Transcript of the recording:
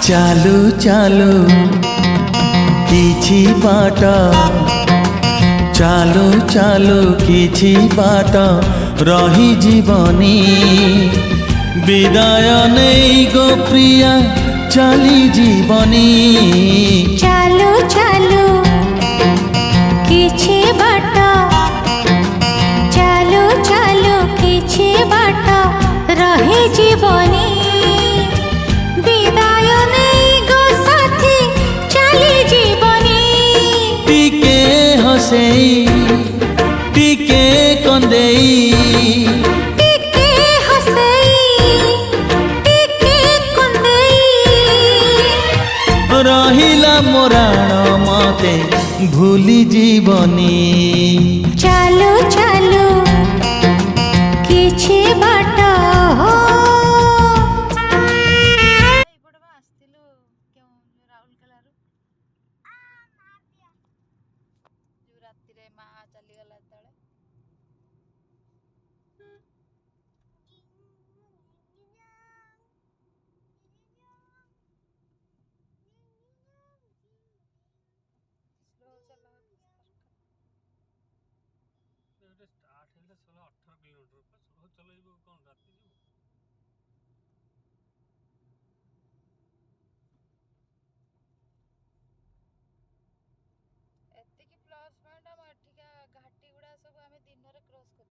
चालू चालू किछि बाट चालू चालू किछि बाट रही जीवनी विदाय नहीं गो प्रिया चली जीवनी चालू चालू किछि बाट चालू चालू किछि बाट रही जीवनी विदाय नहीं गो साथी चली जीवनी टिके हसेई टिके कंदेई टिके हसेई टिके कंदेई रहिला मोराण मते भूली जीवनी चालू चालू किछि बाट हो ରାତିରେ ମା ଚାଲିଗଲା ଯେତେବେଳେ स्टार्ट है 16-18 किलोमीटर स्लो चल कौन रात